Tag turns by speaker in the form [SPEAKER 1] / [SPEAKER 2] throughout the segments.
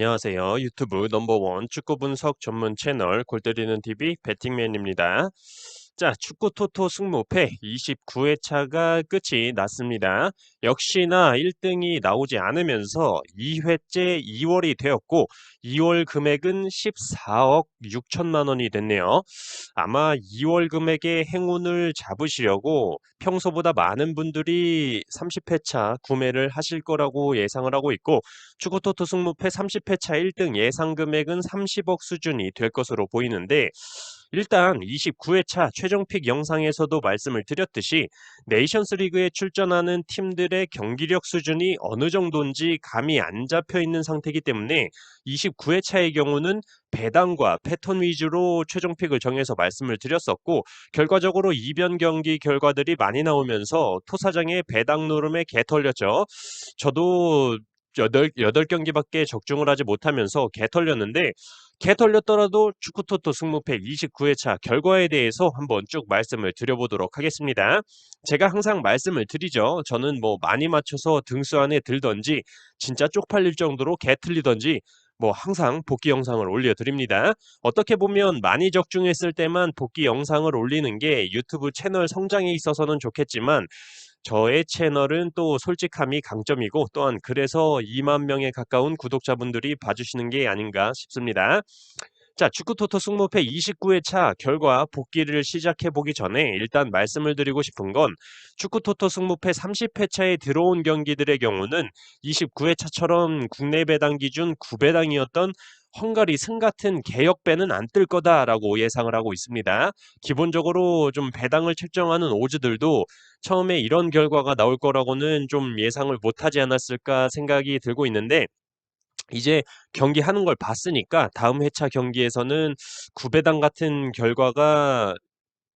[SPEAKER 1] 안녕하세요. 유튜브 넘버원 축구 분석 전문 채널 골때리는 TV 배팅맨입니다. 자, 축구 토토 승무패 29회차가 끝이 났습니다. 역시나 1등이 나오지 않으면서 2회째 2월이 되었고 2월 금액은 14억 6천만 원이 됐네요. 아마 2월 금액의 행운을 잡으시려고 평소보다 많은 분들이 30회차 구매를 하실 거라고 예상을 하고 있고 축구토토 승무패 30회차 1등 예상 금액은 30억 수준이 될 것으로 보이는데 일단 29회차 최종픽 영상에서도 말씀을 드렸듯이 네이션스 리그에 출전하는 팀들의 경기력 수준이 어느 정도인지 감이 안 잡혀 있는 상태이기 때문에 29회차의 경우는 배당과 패턴 위주로 최종픽을 정해서 말씀을 드렸었고 결과적으로 이변 경기 결과들이 많이 나오면서 토사장의 배당 노름에 개 털렸죠. 저도 8경기밖에 적중을 하지 못하면서 개 털렸는데 개 털렸더라도 축구토토 승무패 29회차 결과에 대해서 한번 쭉 말씀을 드려보도록 하겠습니다. 제가 항상 말씀을 드리죠. 저는 뭐 많이 맞춰서 등수 안에 들던지 진짜 쪽팔릴 정도로 개 틀리던지 뭐 항상 복귀 영상을 올려드립니다. 어떻게 보면 많이 적중했을 때만 복귀 영상을 올리는 게 유튜브 채널 성장에 있어서는 좋겠지만 저의 채널은 또 솔직함이 강점이고 또한 그래서 2만 명에 가까운 구독자분들이 봐주시는 게 아닌가 싶습니다. 자, 축구토토 승무패 29회차 결과 복귀를 시작해보기 전에 일단 말씀을 드리고 싶은 건 축구토토 승무패 30회차에 들어온 경기들의 경우는 29회차처럼 국내 배당 기준 9배당이었던 헝가리 승 같은 개역배는 안 뜰 거다라고 예상을 하고 있습니다. 기본적으로 좀 배당을 책정하는 오즈들도 처음에 이런 결과가 나올 거라고는 좀 예상을 못하지 않았을까 생각이 들고 있는데 이제 경기하는 걸 봤으니까 다음 회차 경기에서는 구배당 같은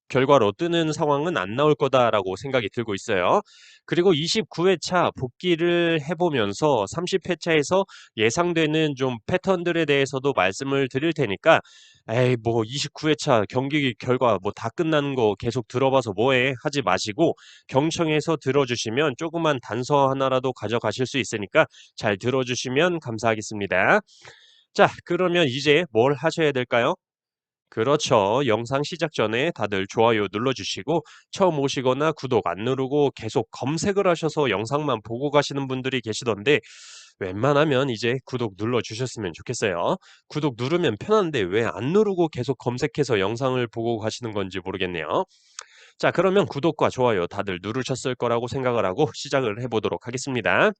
[SPEAKER 1] 결과로 뜨는 상황은 안 나올 거다라고 생각이 들고 있어요. 그리고 29회차 복귀를 해보면서 30회차에서 예상되는 좀 패턴들에 대해서도 말씀을 드릴 테니까 에이 뭐 29회차 경기 결과 뭐 다 끝나는 거 계속 들어봐서 뭐해 하지 마시고 경청해서 들어주시면 조그만 단서 하나라도 가져가실 수 있으니까 잘 들어주시면 감사하겠습니다. 자, 그러면 이제 뭘 하셔야 될까요? 그렇죠. 영상 시작 전에 다들 좋아요 눌러주시고 처음 오시거나 구독 안 누르고 계속 검색을 하셔서 영상만 보고 가시는 분들이 계시던데 웬만하면 이제 구독 눌러주셨으면 좋겠어요. 구독 누르면 편한데 왜 안 누르고 계속 검색해서 영상을 보고 가시는 건지 모르겠네요. 자, 그러면 구독과 좋아요 다들 누르셨을 거라고 생각을 하고 시작을 해보도록 하겠습니다.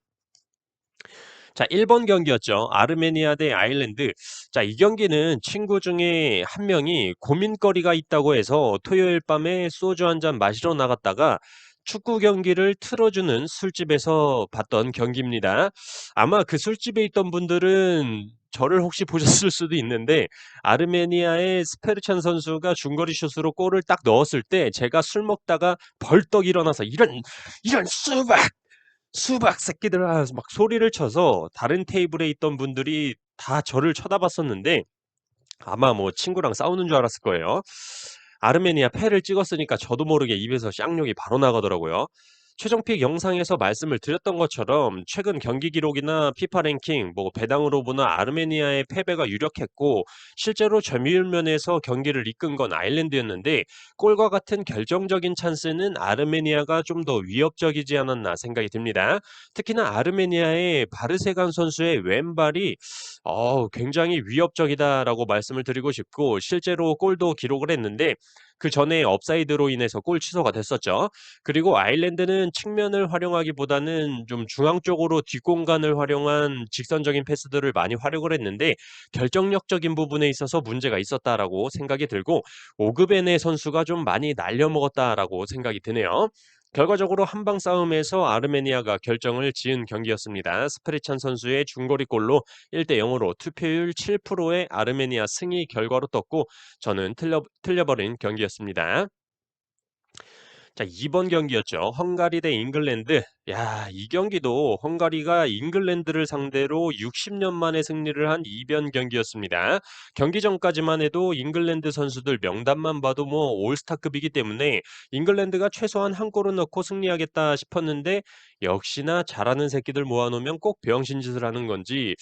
[SPEAKER 1] 자, 1번 경기였죠. 아르메니아 대 아일랜드. 자, 이 경기는 친구 중에 한 명이 고민거리가 있다고 해서 토요일 밤에 소주 한 잔 마시러 나갔다가 축구 경기를 틀어주는 술집에서 봤던 경기입니다. 아마 그 술집에 있던 분들은 저를 혹시 보셨을 수도 있는데 아르메니아의 스페르찬 선수가 중거리 슛으로 골을 딱 넣었을 때 제가 술 먹다가 벌떡 일어나서 이런 수박 새끼들 하면서 막 소리를 쳐서 다른 테이블에 있던 분들이 다 저를 쳐다봤었는데 아마 뭐 친구랑 싸우는 줄 알았을 거예요. 아르메니아 패를 찍었으니까 저도 모르게 입에서 쌍욕이 바로 나가더라고요. 최종픽 영상에서 말씀을 드렸던 것처럼 최근 경기 기록이나 피파 랭킹, 뭐 배당으로 보나 아르메니아의 패배가 유력했고 실제로 점유율 면에서 경기를 이끈 건 아일랜드였는데 골과 같은 결정적인 찬스는 아르메니아가 좀 더 위협적이지 않았나 생각이 듭니다. 특히나 아르메니아의 바르세간 선수의 왼발이 굉장히 위협적이다라고 말씀을 드리고 싶고 실제로 골도 기록을 했는데 그 전에 업사이드로 인해서 골 취소가 됐었죠. 그리고 아일랜드는 측면을 활용하기보다는 좀 중앙 쪽으로 뒷공간을 활용한 직선적인 패스들을 많이 활용을 했는데 결정력적인 부분에 있어서 문제가 있었다라고 생각이 들고 오그베네 선수가 좀 많이 날려먹었다라고 생각이 드네요. 결과적으로 한방 싸움에서 아르메니아가 결정을 지은 경기였습니다. 스프리찬 선수의 중거리 골로 1대 0으로 투표율 7%의 아르메니아 승리 결과로 떴고 저는 틀려버린 경기였습니다. 자, 2번 경기였죠. 헝가리 대 잉글랜드. 야, 이 경기도 헝가리가 잉글랜드를 상대로 60년 만에 승리를 한 이변 경기였습니다. 경기 전까지만 해도 잉글랜드 선수들 명단만 봐도 뭐 올스타급이기 때문에 잉글랜드가 최소한 한 골은 넣고 승리하겠다 싶었는데 역시나 잘하는 새끼들 모아놓으면 꼭 병신짓을 하는 건지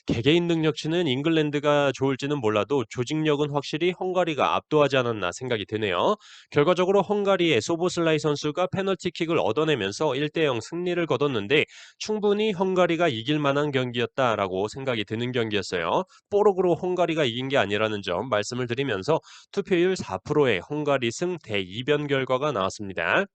[SPEAKER 1] 개개인 능력치는 잉글랜드가 좋을지는 몰라도 조직력은 확실히 헝가리가 압도하지 않았나 생각이 드네요. 결과적으로 헝가리의 소보슬라이 선수가 페널티킥을 얻어내면서 1대0 승리를 거뒀는데 충분히 헝가리가 이길 만한 경기였다라고 생각이 드는 경기였어요. 뽀록으로 헝가리가 이긴 게 아니라는 점 말씀을 드리면서 투표율 4%의 헝가리 승 대이변 결과가 나왔습니다.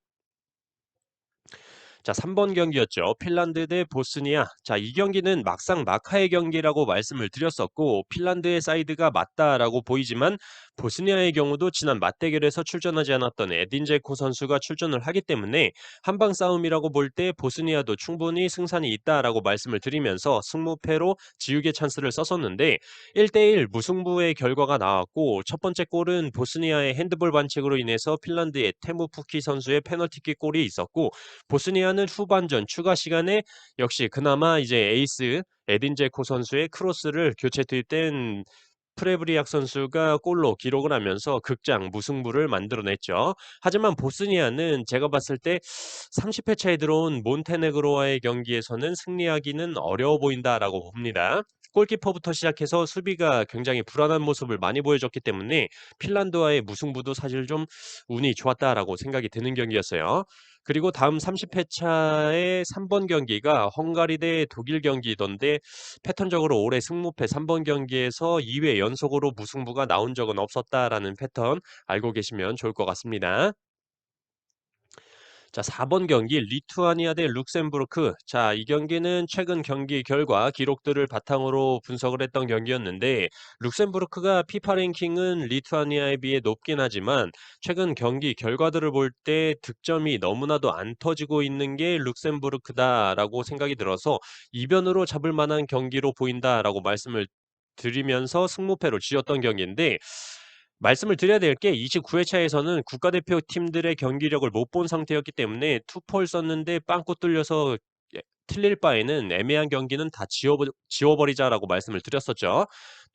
[SPEAKER 1] 자, 3번 경기였죠. 핀란드 대 보스니아. 자, 이 경기는 막상 막하의 경기라고 말씀을 드렸었고, 핀란드의 사이드가 맞다라고 보이지만, 보스니아의 경우도 지난 맞대결에서 출전하지 않았던 에딘 제코 선수가 출전을 하기 때문에 한방 싸움이라고 볼 때 보스니아도 충분히 승산이 있다라고 말씀을 드리면서 승무패로 지우개 찬스를 썼었는데, 1대1 무승부의 결과가 나왔고, 첫 번째 골은 보스니아의 핸드볼 반칙으로 인해서 핀란드의 테무 푸키 선수의 페널티킥 골이 있었고, 보스니아는 후반전 추가 시간에 역시 그나마 이제 에이스 에딘 제코 선수의 크로스를 교체 투입된 프레브리악 선수가 골로 기록을 하면서 극장 무승부를 만들어냈죠. 하지만 보스니아는 제가 봤을 때 30회 차에 들어온 몬테네그로와의 경기에서는 승리하기는 어려워 보인다라고 봅니다. 골키퍼부터 시작해서 수비가 굉장히 불안한 모습을 많이 보여줬기 때문에 핀란드와의 무승부도 사실 좀 운이 좋았다라고 생각이 드는 경기였어요. 그리고 다음 30회 차의 3번 경기가 헝가리 대 독일 경기던데 패턴적으로 올해 승무패 3번 경기에서 2회 연속으로 무승부가 나온 적은 없었다라는 패턴 알고 계시면 좋을 것 같습니다. 자, 4번 경기 리투아니아 대 룩셈부르크. 자, 이 경기는 최근 경기 결과 기록들을 바탕으로 분석을 했던 경기였는데 룩셈부르크가 피파 랭킹은 리투아니아에 비해 높긴 하지만 최근 경기 결과들을 볼 때 득점이 너무나도 안 터지고 있는 게 룩셈부르크다라고 생각이 들어서 이변으로 잡을 만한 경기로 보인다라고 말씀을 드리면서 승무패로 지었던 경기인데 말씀을 드려야 될 게 29회 차에서는 국가대표 팀들의 경기력을 못 본 상태였기 때문에 투포를 썼는데 빵꾸 뚫려서 틀릴 바에는 애매한 경기는 다 지워버리자라고 말씀을 드렸었죠.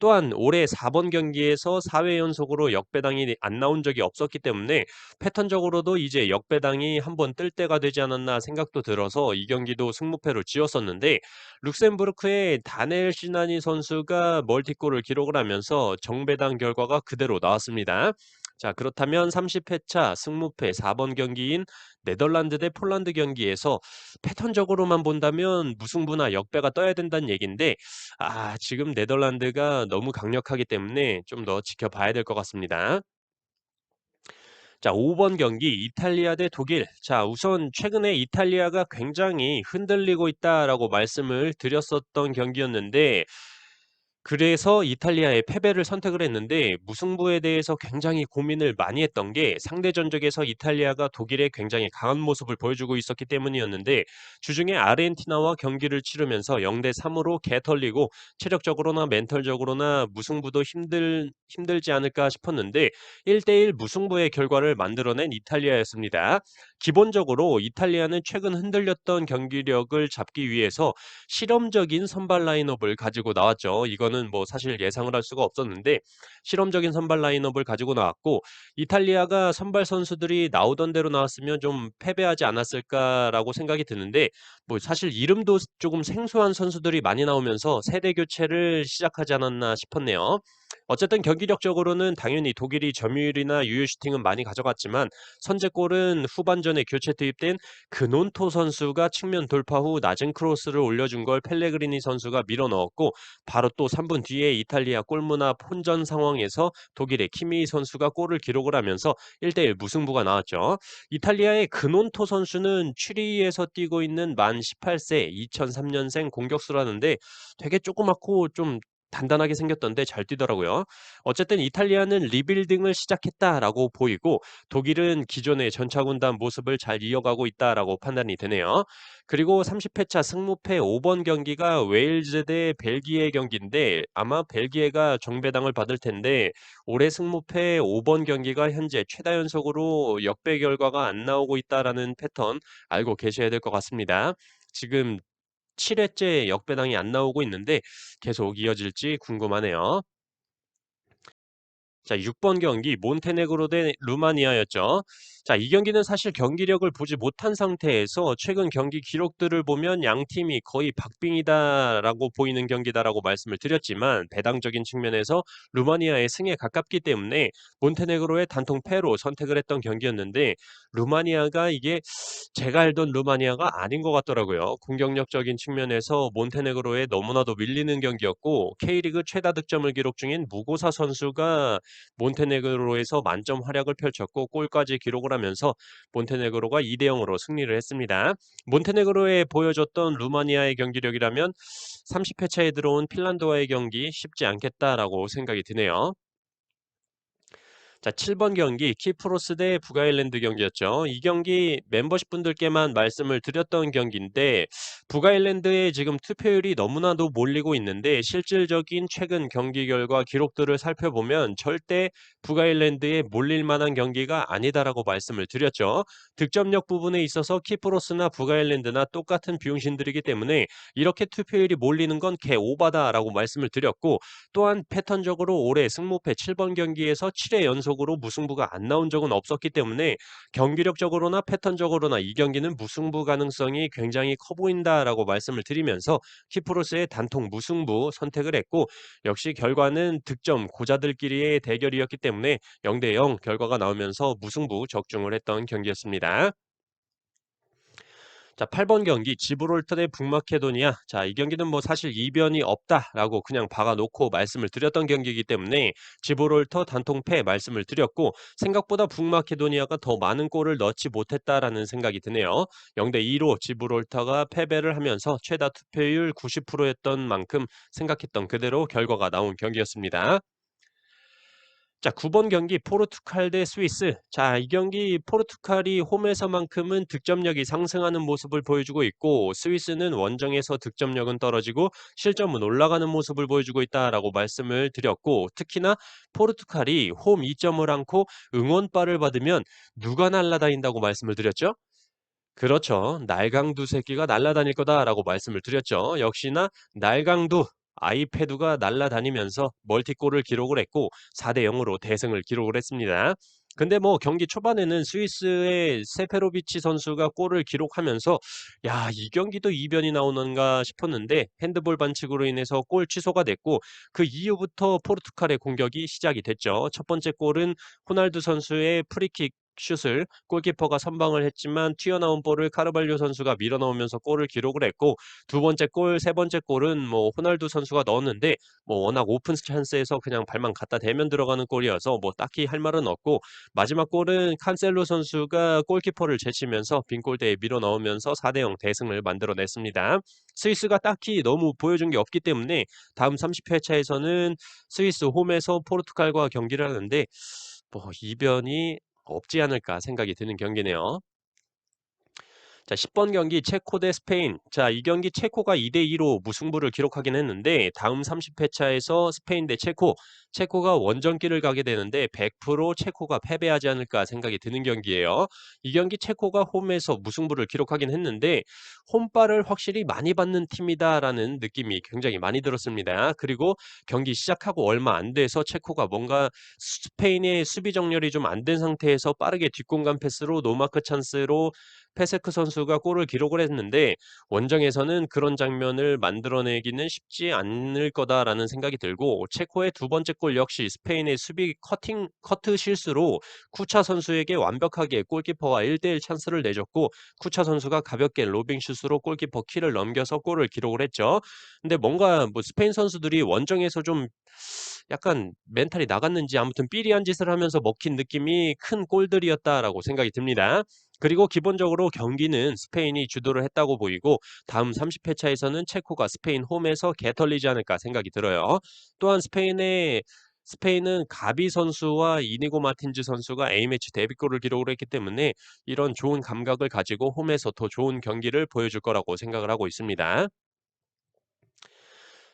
[SPEAKER 1] 또한 올해 4번 경기에서 4회 연속으로 역배당이 안 나온 적이 없었기 때문에 패턴적으로도 이제 역배당이 한번 뜰 때가 되지 않았나 생각도 들어서 이 경기도 승무패로 지었었는데 룩셈부르크의 다넬 시나니 선수가 멀티골을 기록을 하면서 정배당 결과가 그대로 나왔습니다. 자, 그렇다면 30회차 승무패 4번 경기인 네덜란드 대 폴란드 경기에서 패턴적으로만 본다면 무승부나 역배가 떠야 된다는 얘기인데 지금 네덜란드가 너무 강력하기 때문에 좀 더 지켜봐야 될 것 같습니다. 자, 5번 경기 이탈리아 대 독일. 자, 우선 최근에 이탈리아가 굉장히 흔들리고 있다라고 말씀을 드렸었던 경기였는데 그래서 이탈리아의 패배를 선택을 했는데 무승부에 대해서 굉장히 고민을 많이 했던 게 상대 전적에서 이탈리아가 독일에 굉장히 강한 모습을 보여주고 있었기 때문이었는데 주중에 아르헨티나와 경기를 치르면서 0대 3으로 개털리고 체력적으로나 멘털적으로나 무승부도 힘들지 않을까 싶었는데 1대1 무승부의 결과를 만들어낸 이탈리아였습니다. 기본적으로 이탈리아는 최근 흔들렸던 경기력을 잡기 위해서 실험적인 선발 라인업을 가지고 나왔죠. 이거는 뭐 사실 예상을 할 수가 없었는데 실험적인 선발 라인업을 가지고 나왔고 이탈리아가 선발 선수들이 나오던 대로 나왔으면 좀 패배하지 않았을까라고 생각이 드는데 뭐 사실 이름도 조금 생소한 선수들이 많이 나오면서 세대 교체를 시작하지 않았나 싶었네요. 어쨌든 경기력적으로는 당연히 독일이 점유율이나 유효 슈팅은 많이 가져갔지만 선제골은 후반전에 교체 투입된 그논토 선수가 측면 돌파 후 낮은 크로스를 올려준 걸 펠레그리니 선수가 밀어 넣었고 바로 또 3분 뒤에 이탈리아 골문 앞 혼전 상황에서 독일의 키미 선수가 골을 기록을 하면서 1대1 무승부가 나왔죠. 이탈리아의 그논토 선수는 취리에서 뛰고 있는 만 18세 2003년생 공격수라는데 되게 조그맣고 좀 단단하게 생겼던데 잘 뛰더라고요. 어쨌든 이탈리아는 리빌딩을 시작했다라고 보이고 독일은 기존의 전차군단 모습을 잘 이어가고 있다라고 판단이 되네요. 그리고 30회차 승무패 5번 경기가 웨일즈 대 벨기에 경기인데 아마 벨기에가 정배당을 받을 텐데 올해 승무패 5번 경기가 현재 최다 연속으로 역배 결과가 안 나오고 있다라는 패턴 알고 계셔야 될 것 같습니다. 지금 7회째 역배당이 안 나오고 있는데 계속 이어질지 궁금하네요. 자, 6번 경기 몬테네그로 대 루마니아였죠. 자, 이 경기는 사실 경기력을 보지 못한 상태에서 최근 경기 기록들을 보면 양 팀이 거의 박빙이다라고 보이는 경기다라고 말씀을 드렸지만 배당적인 측면에서 루마니아의 승에 가깝기 때문에 몬테네그로의 단통 패로 선택을 했던 경기였는데 루마니아가 이게 제가 알던 루마니아가 아닌 것 같더라고요. 공격력적인 측면에서 몬테네그로에 너무나도 밀리는 경기였고 K리그 최다 득점을 기록 중인 무고사 선수가 몬테네그로에서 만점 활약을 펼쳤고 골까지 기록을 하면서 몬테네그로가 2대 0으로 승리를 했습니다. 몬테네그로에 보여줬던 루마니아의 경기력이라면 30회차에 들어온 핀란드와의 경기 쉽지 않겠다라고 생각이 드네요. 자, 7번 경기 키프로스 대 북아일랜드 경기였죠. 이 경기 멤버십 분들께만 말씀을 드렸던 경기인데 북아일랜드의 지금 투표율이 너무나도 몰리고 있는데 실질적인 최근 경기 결과 기록들을 살펴보면 절대 북아일랜드에 몰릴 만한 경기가 아니다라고 말씀을 드렸죠. 득점력 부분에 있어서 키프로스나 북아일랜드나 똑같은 비용신들이기 때문에 이렇게 투표율이 몰리는 건 개오바다라고 말씀을 드렸고 또한 패턴적으로 올해 승무패 7번 경기에서 7회 연속으로 무승부가 안 나온 적은 없었기 때문에 경기력적으로나 패턴적으로나 이 경기는 무승부 가능성이 굉장히 커 보인다라고 말씀을 드리면서 키프로스의 단통 무승부 선택을 했고 역시 결과는 득점 고자들끼리의 대결이었기 때문에 0대 0 결과가 나오면서 무승부 적중을 했던 경기였습니다. 자, 8번 경기 지브롤터 대 북마케도니아. 자, 이 경기는 뭐 사실 이변이 없다라고 그냥 박아 놓고 말씀을 드렸던 경기이기 때문에 지브롤터 단통패 말씀을 드렸고 생각보다 북마케도니아가 더 많은 골을 넣지 못했다라는 생각이 드네요. 0대 2로 지브롤터가 패배를 하면서 최다 투표율 90%였던 만큼 생각했던 그대로 결과가 나온 경기였습니다. 자, 9번 경기 포르투갈 대 스위스. 자, 이 경기 포르투갈이 홈에서만큼은 득점력이 상승하는 모습을 보여주고 있고 스위스는 원정에서 득점력은 떨어지고 실점은 올라가는 모습을 보여주고 있다라고 말씀을 드렸고 특히나 포르투갈이 홈 2점을 안고 응원발을 받으면 누가 날아다닌다고 말씀을 드렸죠? 그렇죠. 날강두 새끼가 날아다닐 거다라고 말씀을 드렸죠. 역시나 날강두 아이패드가 날아다니면서 멀티골을 기록을 했고 4대 0으로 대승을 기록을 했습니다. 근데 뭐 경기 초반에는 스위스의 세페로비치 선수가 골을 기록하면서 야, 이 경기도 이변이 나오는가 싶었는데 핸드볼 반칙으로 인해서 골 취소가 됐고 그 이후부터 포르투갈의 공격이 시작이 됐죠. 첫 번째 골은 호날두 선수의 프리킥 슛을 골키퍼가 선방을 했지만 튀어나온 볼을 카르발료 선수가 밀어넣으면서 골을 기록을 했고 두 번째 골, 세 번째 골은 뭐 호날두 선수가 넣었는데 뭐 워낙 오픈 찬스에서 그냥 발만 갖다 대면 들어가는 골이어서 뭐 딱히 할 말은 없고 마지막 골은 칸셀로 선수가 골키퍼를 제치면서 빈 골대에 밀어넣으면서 4대 0 대승을 만들어냈습니다. 스위스가 딱히 너무 보여준 게 없기 때문에 다음 30회차에서는 스위스 홈에서 포르투갈과 경기를 하는데 뭐 이변이 없지 않을까 생각이 드는 경기네요. 자, 10번 경기 체코 대 스페인. 자, 이 경기 체코가 2대 2로 무승부를 기록하긴 했는데 다음 30회차에서 스페인 대 체코. 체코가 원정길을 가게 되는데 100% 체코가 패배하지 않을까 생각이 드는 경기예요. 이 경기 체코가 홈에서 무승부를 기록하긴 했는데 홈발을 확실히 많이 받는 팀이다라는 느낌이 굉장히 많이 들었습니다. 그리고 경기 시작하고 얼마 안 돼서 체코가 뭔가 스페인의 수비 정렬이 좀 안 된 상태에서 빠르게 뒷공간 패스로 노마크 찬스로 페세크 선수가 골을 기록을 했는데 원정에서는 그런 장면을 만들어내기는 쉽지 않을 거다라는 생각이 들고 체코의 두 번째 골 역시 스페인의 수비 커트 실수로 쿠차 선수에게 완벽하게 골키퍼와 1대1 찬스를 내줬고 쿠차 선수가 가볍게 로빙 슛으로 골키퍼 키를 넘겨서 골을 기록을 했죠. 근데 뭔가 뭐 스페인 선수들이 원정에서 좀 약간 멘탈이 나갔는지 아무튼 삐리한 짓을 하면서 먹힌 느낌이 큰 골들이었다라고 생각이 듭니다. 그리고 기본적으로 경기는 스페인이 주도를 했다고 보이고 다음 30회차에서는 체코가 스페인 홈에서 개털리지 않을까 생각이 들어요. 또한 스페인은 가비 선수와 이니고 마틴즈 선수가 A매치 데뷔골을 기록을 했기 때문에 이런 좋은 감각을 가지고 홈에서 더 좋은 경기를 보여줄 거라고 생각을 하고 있습니다.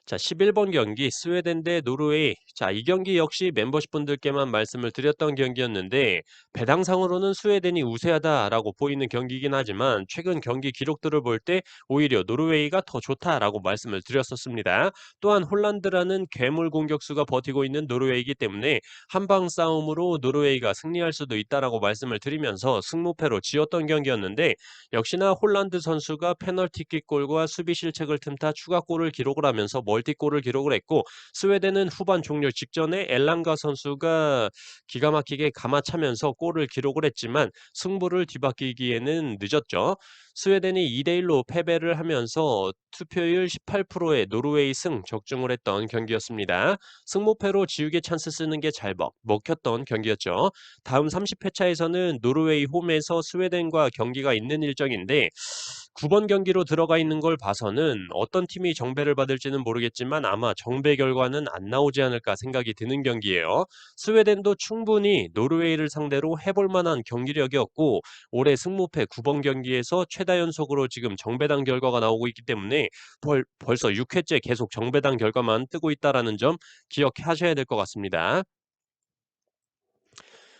[SPEAKER 1] 자, 11번 경기 스웨덴 대 노르웨이. 자, 이 경기 역시 멤버십 분들께만 말씀을 드렸던 경기였는데 배당상으로는 스웨덴이 우세하다라고 보이는 경기이긴 하지만 최근 경기 기록들을 볼 때 오히려 노르웨이가 더 좋다라고 말씀을 드렸었습니다. 또한 홀란드라는 괴물 공격수가 버티고 있는 노르웨이이기 때문에 한방 싸움으로 노르웨이가 승리할 수도 있다라고 말씀을 드리면서 승무패로 지었던 경기였는데 역시나 홀란드 선수가 페널티킥골과 수비 실책을 틈타 추가골을 기록을 하면서 멀티골을 기록을 했고 스웨덴은 후반 종료 직전에 엘랑가 선수가 기가 막히게 감아차면서 골을 기록을 했지만 승부를 뒤바뀌기에는 늦었죠. 스웨덴이 2대1로 패배를 하면서 투표율 18%의 노르웨이 승 적중을 했던 경기였습니다. 승무패로 지우개 찬스 쓰는 게 잘 먹혔던 경기였죠. 다음 30회차에서는 노르웨이 홈에서 스웨덴과 경기가 있는 일정인데 9번 경기로 들어가 있는 걸 봐서는 어떤 팀이 정배를 받을지는 모르겠지만 아마 정배 결과는 안 나오지 않을까 생각이 드는 경기예요. 스웨덴도 충분히 노르웨이를 상대로 해볼 만한 경기력이었고 올해 승무패 9번 경기에서 최다 연속으로 지금 정배당 결과가 나오고 있기 때문에 벌써 6회째 계속 정배당 결과만 뜨고 있다라는 점 기억하셔야 될 것 같습니다.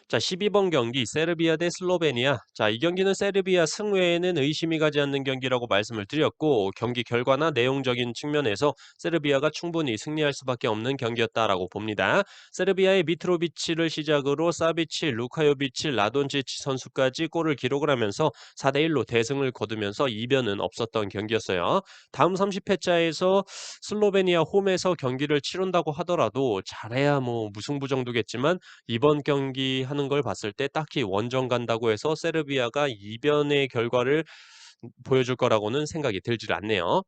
[SPEAKER 1] 자, 12번 경기 세르비아 대 슬로베니아. 자, 이 경기는 세르비아 승외에는 의심이 가지 않는 경기라고 말씀을 드렸고 경기 결과나 내용적인 측면에서 세르비아가 충분히 승리할 수밖에 없는 경기였다라고 봅니다. 세르비아의 미트로비치를 시작으로 사비치, 루카요비치, 라돈치치 선수까지 골을 기록을 하면서 4대1로 대승을 거두면서 이변은 없었던 경기였어요. 다음 30회차에서 슬로베니아 홈에서 경기를 치른다고 하더라도 잘해야 뭐 무승부 정도겠지만 이번 경기 하는 걸 봤을 때 딱히 원정 간다고 해서 세르비아가 이변의 결과를 보여줄 거라고는 생각이 들질 않네요.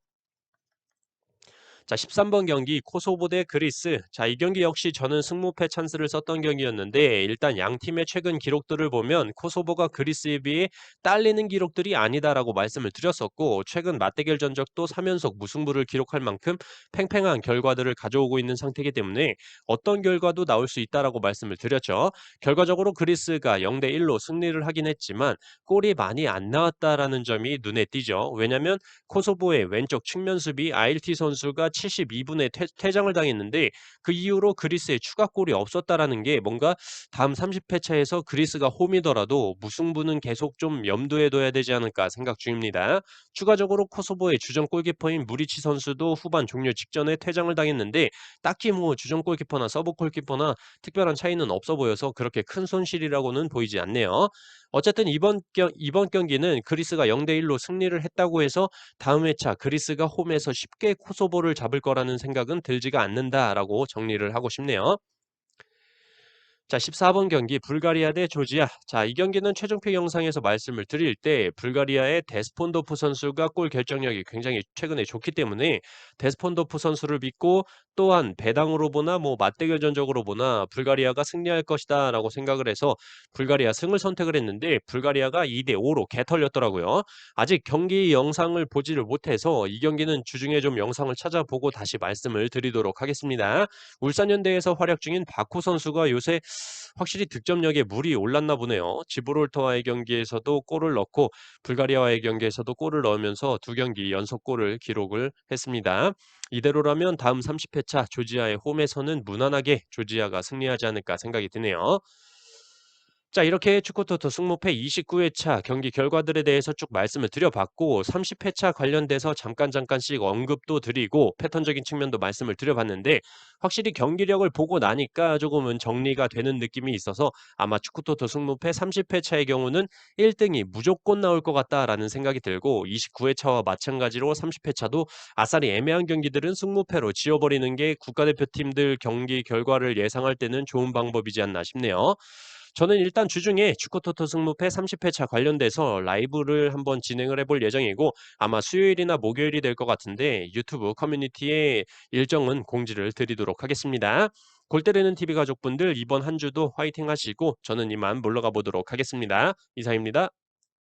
[SPEAKER 1] 자, 13번 경기 코소보 대 그리스. 자, 이 경기 역시 저는 승무패 찬스를 썼던 경기였는데 일단 양 팀의 최근 기록들을 보면 코소보가 그리스에 비해 딸리는 기록들이 아니다라고 말씀을 드렸었고 최근 맞대결 전적도 3연속 무승부를 기록할 만큼 팽팽한 결과들을 가져오고 있는 상태이기 때문에 어떤 결과도 나올 수 있다라고 말씀을 드렸죠. 결과적으로 그리스가 0대 1로 승리를 하긴 했지만 골이 많이 안 나왔다라는 점이 눈에 띄죠. 왜냐면 코소보의 왼쪽 측면 수비 아일티 선수가 72분에 퇴장을 당했는데 그 이후로 그리스에 추가골이 없었다라는 게 뭔가 다음 30회차에서 그리스가 홈이더라도 무승부는 계속 좀 염두에 둬야 되지 않을까 생각 중입니다. 추가적으로 코소보의 주전 골키퍼인 무리치 선수도 후반 종료 직전에 퇴장을 당했는데 딱히 뭐 주전 골키퍼나 서브 골키퍼나 특별한 차이는 없어 보여서 그렇게 큰 손실이라고는 보이지 않네요. 어쨌든 이번 경기는 그리스가 0대 1로 승리를 했다고 해서 다음 회차 그리스가 홈에서 쉽게 코소보를 잡을 거라는 생각은 들지가 않는다라고 정리를 하고 싶네요. 자, 14번 경기 불가리아 대 조지아. 자, 이 경기는 최종표 영상에서 말씀을 드릴 때 불가리아의 데스폰도프 선수가 골 결정력이 굉장히 최근에 좋기 때문에 데스폰도프 선수를 믿고 또한 배당으로 보나 뭐 맞대결 전적으로 보나 불가리아가 승리할 것이다라고 생각을 해서 불가리아 승을 선택을 했는데 불가리아가 2대 5로 개털렸더라고요. 아직 경기 영상을 보지를 못해서 이 경기는 주중에 좀 영상을 찾아보고 다시 말씀을 드리도록 하겠습니다. 울산현대에서 활약 중인 바쿠 선수가 요새 확실히 득점력에 물이 올랐나 보네요. 지브롤터와의 경기에서도 골을 넣고 불가리아와의 경기에서도 골을 넣으면서 두 경기 연속골을 기록을 했습니다. 이대로라면 다음 30회차 조지아의 홈에서는 무난하게 조지아가 승리하지 않을까 생각이 드네요. 자, 이렇게 축구토토 승무패 29회차 경기 결과들에 대해서 쭉 말씀을 드려봤고 30회차 관련돼서 잠깐씩 언급도 드리고 패턴적인 측면도 말씀을 드려봤는데 확실히 경기력을 보고 나니까 조금은 정리가 되는 느낌이 있어서 아마 축구토토 승무패 30회차의 경우는 1등이 무조건 나올 것 같다라는 생각이 들고 29회차와 마찬가지로 30회차도 아싸리 애매한 경기들은 승무패로 지워버리는 게 국가대표팀들 경기 결과를 예상할 때는 좋은 방법이지 않나 싶네요. 저는 일단 주중에 축구토토 승무패 30회차 관련돼서 라이브를 한번 진행을 해볼 예정이고 아마 수요일이나 목요일이 될 것 같은데 유튜브 커뮤니티에 일정은 공지를 드리도록 하겠습니다. 골 때리는 TV 가족분들 이번 한 주도 화이팅 하시고 저는 이만 물러가 보도록 하겠습니다. 이상입니다.